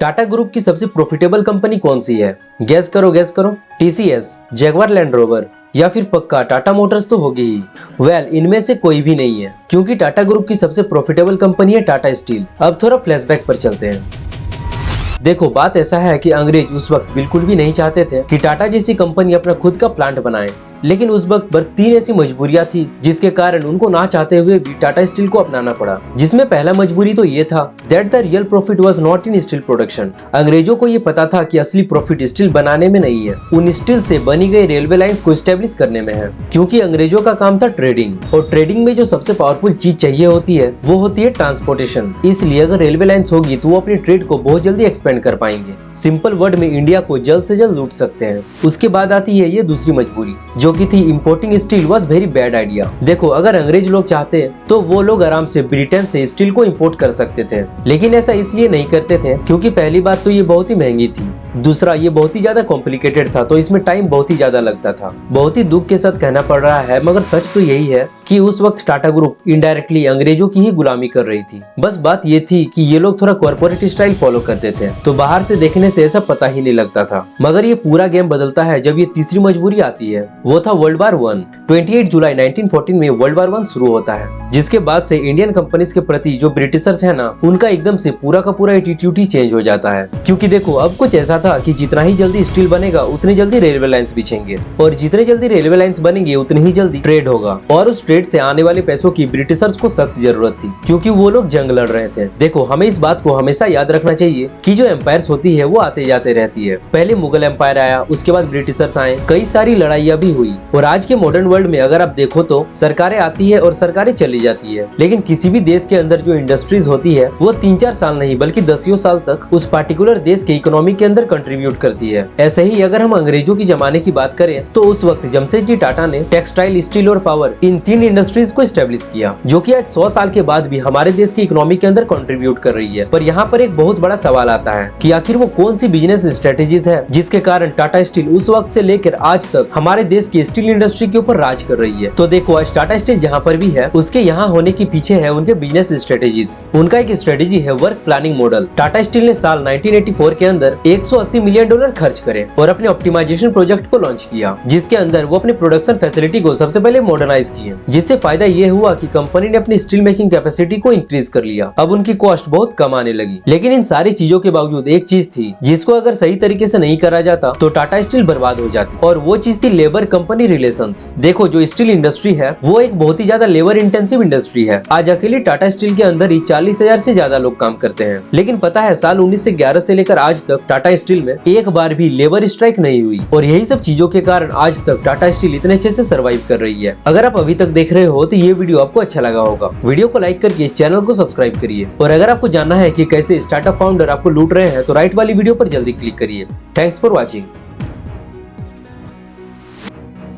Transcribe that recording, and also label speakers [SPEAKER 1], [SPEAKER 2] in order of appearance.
[SPEAKER 1] Tata group की सबसे profitable company कौन सी है? गैस करो। टीसीएस, जैगवार लैंड रोवर या फिर पक्का टाटा मोटर्स तो होगी ही। वेल, इनमें से कोई भी नहीं है, क्योंकि टाटा ग्रुप की सबसे प्रॉफिटेबल कंपनी है टाटा स्टील। अब थोड़ा फ्लैशबैक पर चलते हैं। देखो, बात ऐसा है कि अंग्रेज उस वक्त बिल्कुल भी नहीं चाहते थे कि टाटा जैसी कंपनी अपना खुद का प्लांट बनाए, लेकिन उस वक्त पर 3 ऐसी मजबूरियां थी जिसके कारण उनको ना चाहते हुए भी टाटा स्टील को अपनाना पड़ा। जिसमें पहला मजबूरी तो ये था that the real profit was not in steel production. अंग्रेजों को ये पता था कि असली प्रॉफिट स्टील बनाने में नहीं है, उन स्टील से बनी गई रेलवे लाइंस को स्टेब्लिश करने में है। क्योंकि अंग्रेजों का काम था ट्रेडिंग, और ट्रेडिंग में जो सबसे पावरफुल चीज चाहिए होती है वो होती है ट्रांसपोर्टेशन। इसलिए अगर रेलवे लाइंस होगी तो वो अपनी ट्रेड को बहुत जल्दी एक्सपेंड कर पाएंगे। सिंपल वर्ड में इंडिया को जल्द से जल्द लूट सकते हैं। उसके बाद आती है ये दूसरी मजबूरी, जो की थी importing steel was very bad idea. देखो, अगर अंग्रेज लोग चाहते तो वो लोग आराम से ब्रिटेन से स्टील को इंपोर्ट कर सकते थे, लेकिन ऐसा इसलिए नहीं करते थे क्योंकि पहली बात तो ये बहुत ही महंगी थी, दूसरा ये बहुत ही ज्यादा कॉम्प्लिकेटेड था, तो इसमें टाइम बहुत ही ज्यादा लगता था। बहुत ही दुख के साथ कहना पड़ रहा है, मगर सच तो यही है कि उस वक्त टाटा ग्रुप इनडायरेक्टली अंग्रेजों की ही गुलामी कर रही थी। बस बात ये थी कि ये लोग थोड़ा कॉर्पोरेट स्टाइल फॉलो करते थे, तो बाहर से देखने से ऐसा पता ही नहीं लगता था। मगर ये पूरा गेम बदलता है जब ये तीसरी मजबूरी आती है, वो था वर्ल्ड वार 1। 28 जुलाई 1914 में वर्ल्ड वार 1 शुरू होता है, जिसके बाद से इंडियन कंपनीज के प्रति जो ब्रिटिशर्स है ना, उनका एकदम से पूरा का पूरा एटीट्यूड ही चेंज हो जाता है। क्योंकि देखो, अब कुछ ऐसा था कि जितना ही जल्दी स्टील बनेगा उतनी जल्दी रेलवे लाइंस बिछेंगे, और जितने जल्दी रेलवे लाइंस बनेंगे उतनी ही जल्दी ट्रेड होगा, और उस ट्रेड से आने वाले पैसों की ब्रिटिशर्स को सख्त जरूरत थी, क्योंकि वो लोग जंग लड़ रहे थे। देखो, हमें इस बात को हमेशा याद रखना चाहिए कि जो एम्पायर्स होती है वो आते जाते रहती है। पहले मुगल एम्पायर आया, उसके बाद ब्रिटिशर्स आए, कई सारी लड़ाइयाँ भी हुई, और आज के मॉडर्न वर्ल्ड में अगर आप देखो तो सरकारें आती है और सरकारें चली जाती है, लेकिन किसी भी देश के अंदर जो इंडस्ट्रीज होती है वो 3-4 साल नहीं बल्कि 10 साल तक उस पार्टिकुलर देश के इकोनॉमी के अंदर कंट्रीब्यूट करती है। ऐसे ही अगर हम अंग्रेजों की जमाने की बात करें तो उस वक्त जमशेदजी टाटा ने टेक्सटाइल, स्टील और पावर, इन 3 इंडस्ट्रीज को स्टेब्लिश किया, जो कि आज 100 साल के बाद भी हमारे देश की इकोनॉमी के अंदर कंट्रीब्यूट कर रही है। पर यहाँ पर एक बहुत बड़ा सवाल आता है कि आखिर वो कौन सी बिजनेस स्ट्रेटेजीज है जिसके कारण टाटा स्टील उस वक्त से लेकर आज तक हमारे देश की स्टील इंडस्ट्री के ऊपर राज कर रही है। तो देखो, आज टाटा स्टील जहाँ पर भी है उसके यहाँ होने के पीछे है उनके बिजनेस स्ट्रेटेजीज। उनका एक स्ट्रेटेजी है work planning model. Tata steel ने साल 1984 के अंदर $180 मिलियन खर्च करे और अपने ऑप्टिमाइजेशन प्रोजेक्ट को लॉन्च किया, जिसके अंदर वो अपने प्रोडक्शन फैसिलिटी को सबसे पहले मॉडर्नाइज किए, जिससे फायदा ये हुआ कि कंपनी ने अपनी स्टील मेकिंग कैपेसिटी को इंक्रीज कर लिया। अब उनकी कॉस्ट बहुत कम आने लगी। लेकिन इन सारी चीजों के बावजूद एक चीज थी जिसको अगर सही तरीके से नहीं करा जाता तो टाटा स्टील बर्बाद हो जाती, और वो चीज थी लेबर कंपनी रिलेशंस। देखो, जो स्टील इंडस्ट्री है वो एक बहुत ही ज्यादा लेबर इंटेंसिव इंडस्ट्री है। आज अकेले टाटा स्टील के अंदर ही 40,000 से ज्यादा लोग काम करते हैं, लेकिन पता है साल 1911 से लेकर आज तक टाटा स्टील में एक बार भी लेबर स्ट्राइक नहीं हुई, और यही सब चीजों के कारण आज तक टाटा स्टील इतने अच्छे से सर्वाइव कर रही है। अगर आप अभी तक देख रहे हो तो ये वीडियो आपको अच्छा लगा होगा। वीडियो को लाइक करके चैनल को सब्सक्राइब करिए, और अगर आपको जानना है कि कैसे स्टार्टअप फाउंडर आपको लूट रहे हैं तो राइट वाली वीडियो पर जल्दी क्लिक करिए। Thanks for watching.